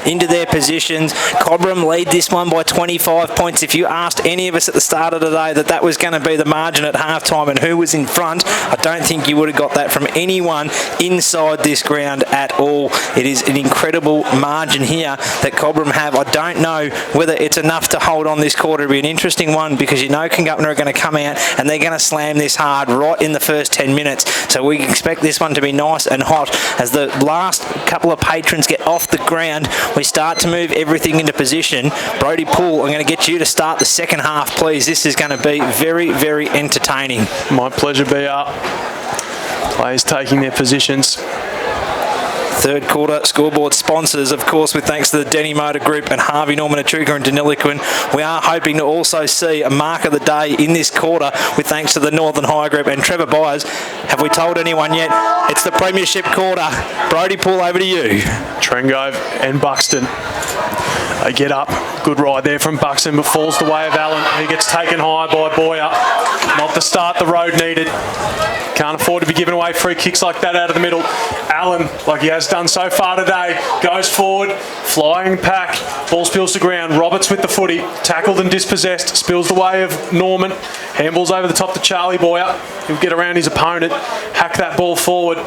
into their positions. Cobram lead this one by 25 points. If you asked any of us at the start of the day that was going to be the margin at halftime and who was in front, I don't think you would have got that from anyone inside this ground at all. It is an incredible margin here that Cobram have. I don't know whether it's enough to hold on this quarter. It'll be an interesting one because you know Congupna are going to come out and they're going to slam this hard right in the first 10 minutes. So we expect this one to be nice and hot. As the last couple of patrons get off the ground, we start to move everything into position. Brodie Poole, I'm going to get you to start the second half, please. This is going to be very, very entertaining. My pleasure, BR. Players taking their positions. Third quarter scoreboard sponsors, of course, with thanks to the Denny Motor Group and Harvey Norman Echuca and Deniliquin. We are hoping to also see a mark of the day in this quarter with thanks to the Northern Hire Group and Trevor Byers. Have we told anyone yet? It's the Premiership quarter. Brodie Poole, over to you. Trengove and Buxton. They get up. Good ride there from Buxton, but falls the way of Allen. He gets taken high by Boyer. Not the start the road needed. Can't afford to be giving away free kicks like that out of the middle. Allen, like he has done so far today, goes forward, flying pack. Ball spills to ground. Roberts with the footy. Tackled and dispossessed. Spills the way of Norman. Handballs over the top to Charlie Boyer. He'll get around his opponent. Hack that ball forward.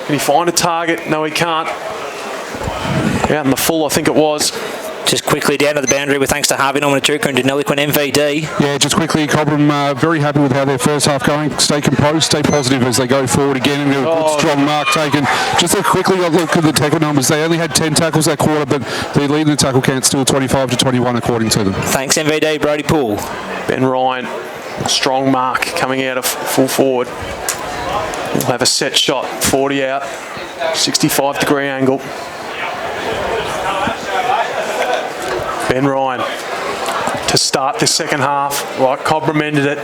Can he find a target? No, he can't. Out in the full, I think it was. Just quickly down to the boundary with thanks to Harvey Norman Echuca and Deniliquin MVD. Yeah, just quickly, Cobram very happy with how their first half going. Stay composed, stay positive as they go forward again. And a good strong mark taken. Just a quickly look at the tackle numbers. They only had 10 tackles that quarter, but they're leading the tackle count still 25 to 21 according to them. Thanks MVD, Brodie Poole. Ben Ryan, strong mark coming out of full forward. He'll have a set shot, 40 out, 65-degree angle. Ben Ryan to start this second half, like Cobram ended it.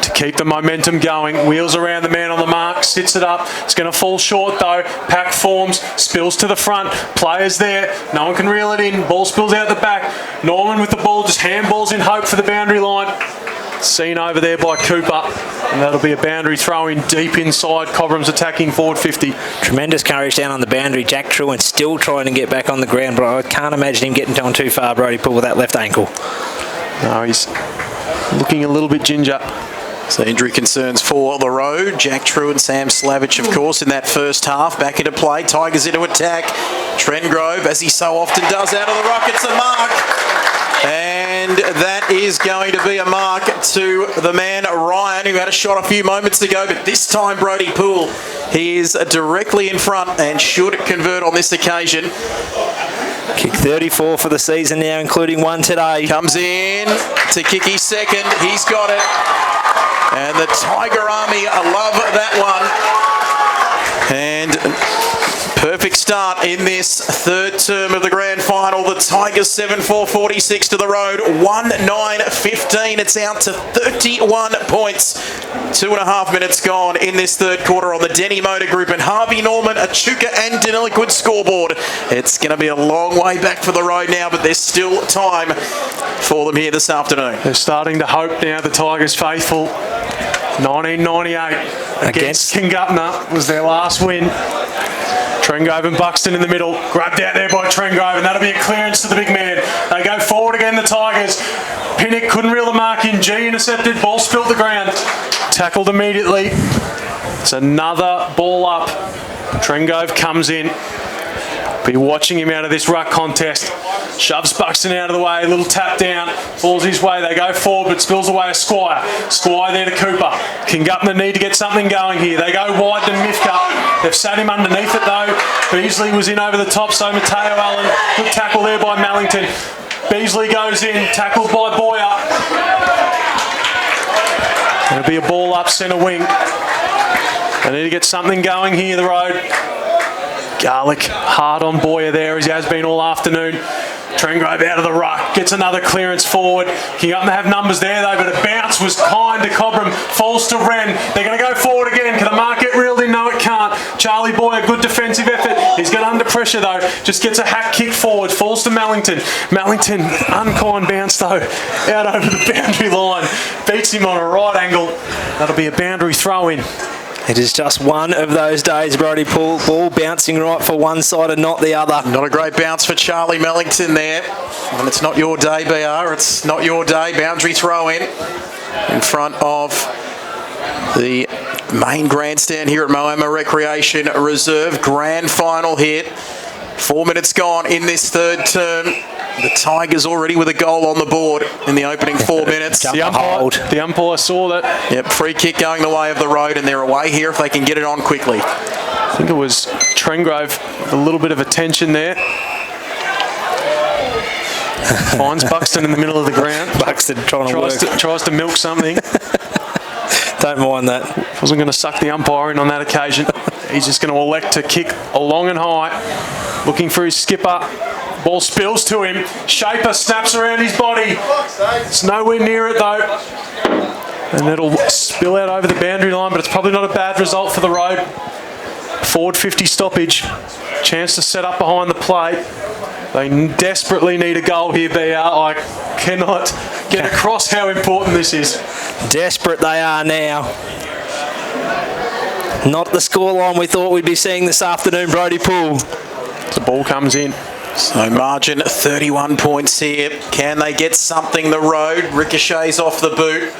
To keep the momentum going, wheels around the man on the mark, sits it up. It's going to fall short though. Pack forms, spills to the front. Players there, no one can reel it in. Ball spills out the back. Norman with the ball, just handballs in hope for the boundary line. Seen over there by Cooper, and that'll be a boundary throw in deep inside Cobram's attacking forward 50. Tremendous courage down on the boundary. Jack Truant still trying to get back on the ground, but I can't imagine him getting down too far, Brodie Poole, with that left ankle. No, he's looking a little bit ginger. So injury concerns for the road. Jack Truant, Sam Slavich, of course, in that first half. Back into play. Tigers into attack. Trengrove, as he so often does, out of the ruck. It's a mark. And that is going to be a mark to the man Ryan, who had a shot a few moments ago, but this time Brodie Poole, he is directly in front and should convert on this occasion. Kick 34 for the season now, including one today. Comes in to kick his second. He's got it. And the Tiger Army, I love that one. And perfect start in this third term of the grand final. The Tigers 7-4-46 to the road. 1-9-15. It's out to 31 points. 2.5 minutes gone in this third quarter on the Denny Motor Group and Harvey Norman, Echuca and Deniliquin scoreboard. It's going to be a long way back for the road now, but there's still time for them here this afternoon. They're starting to hope now, the Tigers faithful. 1998 against Congupna was their last win. Trengrove and Buxton in the middle. Grabbed out there by Trengrove, and that'll be a clearance to the big man. They go forward again, the Tigers. Pinnock couldn't reel the mark in. G intercepted. Ball spilt the ground. Tackled immediately. It's another ball up. Trengrove comes in. Be watching him out of this ruck contest. Shoves Buxton out of the way, a little tap down, falls his way. They go forward, but spills away a Squire. Squire there to Cooper. Congupna need to get something going here. They go wide to Mifka. They've sat him underneath it though. Beasley was in over the top, so Mateo Allen. Good tackle there by Mallington. Beasley goes in, tackled by Boyer. It'll be a ball up centre wing. They need to get something going here, the road. Garlic hard on Boyer there as he has been all afternoon. Trengrove out of the ruck, gets another clearance forward. Congupna have numbers there though, but a bounce was kind to Cobram. Falls to Wren. They're going to go forward again. Can the mark get reeled in? No, it can't. Charlie Boyer, good defensive effort. He's got under pressure though. Just gets a hack kick forward. Falls to Mallington. Mallington, unkind bounce though. Out over the boundary line. Beats him on a right angle. That'll be a boundary throw in. It is just one of those days, Brody. Ball bouncing right for one side and not the other. Not a great bounce for Charlie Mellington there. And it's not your day, BR. It's not your day. Boundary throw in front of the main grandstand here at Moama Recreation Reserve. Grand final here. 4 minutes gone in this third term. The Tigers already with a goal on the board in the opening 4 minutes. The umpire saw that. Yep, free kick going the way of the road, and they're away here if they can get it on quickly. I think it was Trengrove, a little bit of a tension there. Finds Buxton in the middle of the ground. Buxton tries to milk something. Don't mind that. Wasn't going to suck the umpire in on that occasion. He's just going to elect to kick long and high. Looking for his skipper. Ball spills to him. Shaper snaps around his body. It's nowhere near it though. And it'll spill out over the boundary line, but it's probably not a bad result for the road. Forward 50 stoppage. Chance to set up behind the plate. They desperately need a goal here, BR. I cannot get across how important this is. Desperate they are now. Not the scoreline we thought we'd be seeing this afternoon, Brody Poole. The ball comes in. So margin 31 points here. Can they get something the road? Ricochets off the boot.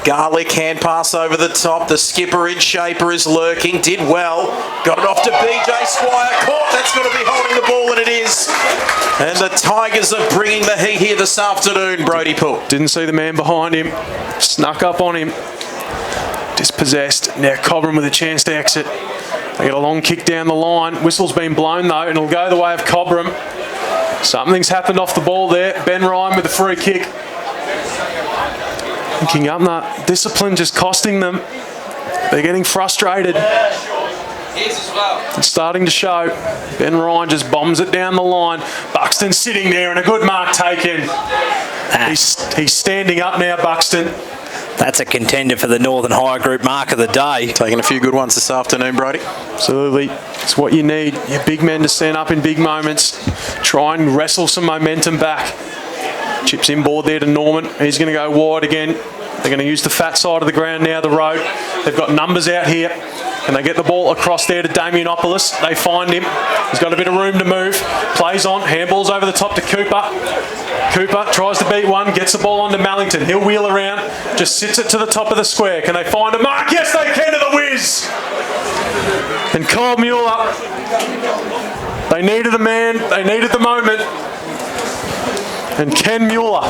Garlic hand pass over the top. The skipper in Shaper is lurking. Did well. Got it off to BJ Squire. Caught. That's got to be holding the ball, and it is. And the Tigers are bringing the heat here this afternoon, Brody Poole. Didn't see the man behind him. Snuck up on him. Dispossessed. Now Cobram with a chance to exit. They get a long kick down the line. Whistle's been blown though, and it'll go the way of Cobram. Something's happened off the ball there. Ben Ryan with the free kick. Congupna, discipline just costing them. They're getting frustrated. It's starting to show. Ben Ryan just bombs it down the line. Buxton sitting there and a good mark taken. He's standing up now, Buxton. That's a contender for the Northern Higher Group mark of the day. Taking a few good ones this afternoon, Brody. Absolutely. It's what you need. Your big men to stand up in big moments. Try and wrestle some momentum back. Chips inboard there to Norman. He's going to go wide again. They're going to use the fat side of the ground now, the road. They've got numbers out here. And they get the ball across there to Damianopoulos. They find him. He's got a bit of room to move. Plays on. Handballs over the top to Cooper. Cooper tries to beat one. Gets the ball onto Mellington. He'll wheel around. Just sits it to the top of the square. Can they find a mark? Yes, they can to the whiz. And Kyle Mueller. They needed a man. They needed the moment. And Ken Mueller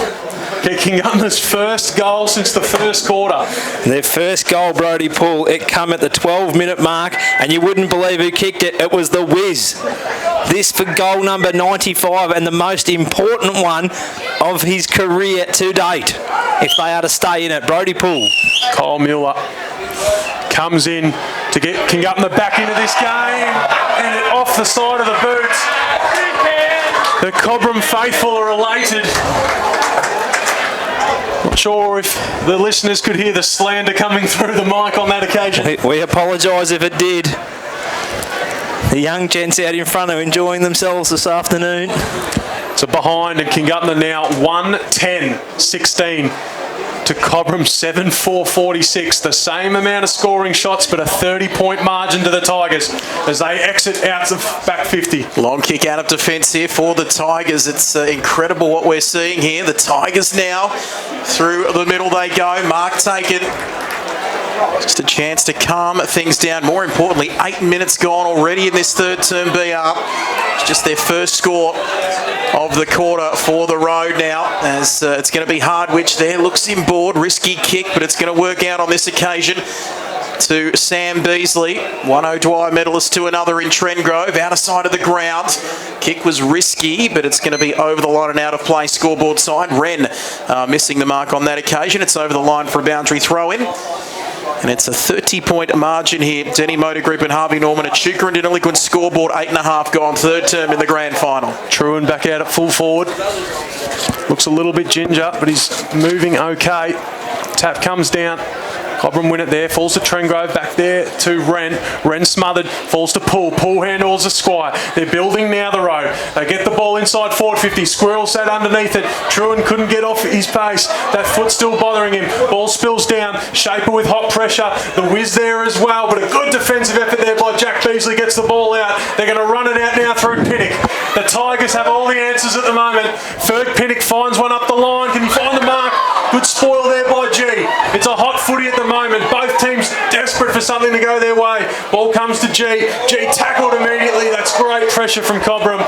kicking up his first goal since the first quarter. Their first goal, Brody Poole, it come at the 12-minute mark, and you wouldn't believe who kicked it. It was the Wiz. This for goal number 95 and the most important one of his career to date, if they are to stay in it. Brody Poole. Kyle Mueller comes in to get Congupna back into this game, and it off the side of the boot. The Cobram faithful are elated. Not sure if the listeners could hear the slander coming through the mic on that occasion. We apologise if it did. The young gents out in front are enjoying themselves this afternoon. It's a behind, and Congupna now 1-10-16 to Cobram 7-4-46. The same amount of scoring shots, but a 30-point margin to the Tigers as they exit out of back 50. Long kick out of defence here for the Tigers. It's incredible what we're seeing here. The Tigers now through the middle they go. Mark taken. Just a chance to calm things down. More importantly, 8 minutes gone already in this third term BR. It's just their first score of the quarter for the road now, as it's going to be Hardwich there. Looks inboard, risky kick, but it's going to work out on this occasion to Sam Beasley. One O'Dwyer medalist to another in Trengrove, outer side of the ground. Kick was risky, but it's going to be over the line and out of play scoreboard side. Wren missing the mark on that occasion. It's over the line for a boundary throw-in. And it's a 30-point margin here. Denny Motor Group and Harvey Norman at Chuka and Deniliquin scoreboard. 8.5 gone, third term in the grand final. Truan back out at full forward. Looks a little bit ginger, but he's moving okay. Tap comes down. Cobram win it there, falls to Trengrove, back there to Wren. Wren smothered, falls to Poole. Poole handles Esquire. They're building now the road. They get the ball inside forward 50. Squirrel sat underneath it. Trewin couldn't get off his pace. That foot still bothering him. Ball spills down. Shaper with hot pressure. The whiz there as well, but a good defensive effort there by Jack Beasley. Gets the ball out. They're going to run it out now through Pinnock. The Tigers have all the answers at the moment. Ferg Pinnock finds one up the line. Can he find the mark? Good spoil there by G. It's a hot footy at the moment. Both teams desperate for something to go their way. Ball comes to G. G tackled immediately. That's great pressure from Cobram.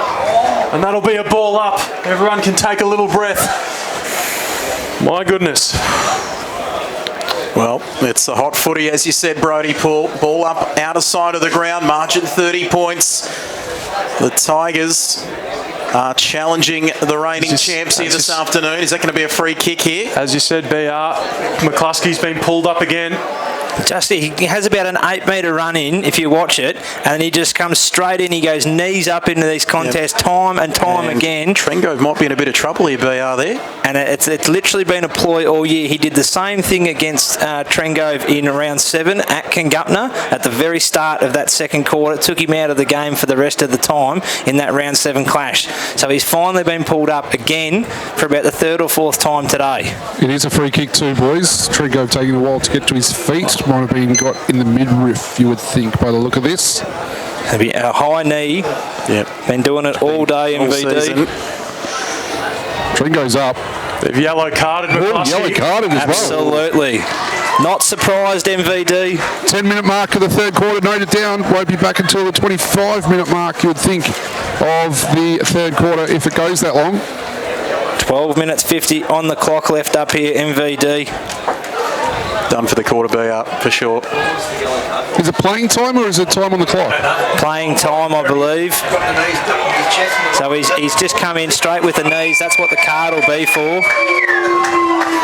And that'll be a ball up. Everyone can take a little breath. My goodness. Well, it's a hot footy, as you said, Brodie. Ball up outer side of the ground. Margin 30 points. The Tigers are challenging the reigning champs here this afternoon. Is that going to be a free kick here? As you said, BR, McCluskey's been pulled up again. Just he has about an 8 metre run in if you watch it, and he just comes straight in. He goes knees up into these contests time and time again. Trengove might be in a bit of trouble here, BR there. And it's literally been a ploy all year. He did the same thing against Trengove in round 7 at Congupna at the very start of that second quarter. It took him out of the game for the rest of the time in that round 7 clash. So he's finally been pulled up again for about the 3rd or 4th time today. It is a free kick too, boys. Trengove taking a while to get to his feet. Might have been got in the midriff, you would think, by the look of this. It'll be a high knee. Yep. Been doing it all day, MVD. Train goes up. They've yellow carded McCluskey. Yellow carded as well. Absolutely. Not surprised, MVD. 10-minute mark of the third quarter. Note it down. Won't be back until the 25-minute mark, you would think, of the third quarter if it goes that long. 12 minutes 50 on the clock left up here, MVD. Done for the quarter, BR, for sure. Is it playing time or is it time on the clock? Playing time, I believe. So he's just come in straight with the knees. That's what the card will be for.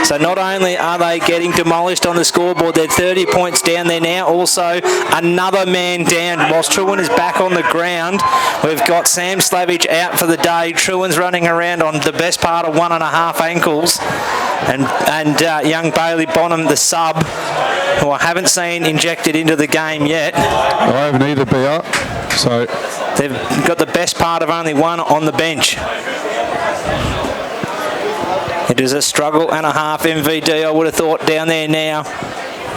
So not only are they getting demolished on the scoreboard, they're 30 points down there now. Also, another man down whilst Trewin is back on the ground. We've got Sam Slavich out for the day. Trewin's running around on the best part of 1.5 ankles. And young Bailey Bonham, the sub, who I haven't seen injected into the game yet. I haven't either, BR. So they've got the best part of only one on the bench. It is a struggle and a half, MVD, I would have thought, down there now.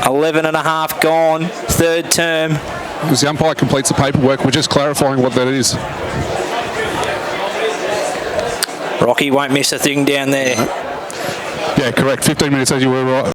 11.5 gone, third term. As the umpire completes the paperwork, we're just clarifying what that is. Rocky won't miss a thing down there. Yeah, correct. 15 minutes as you were right.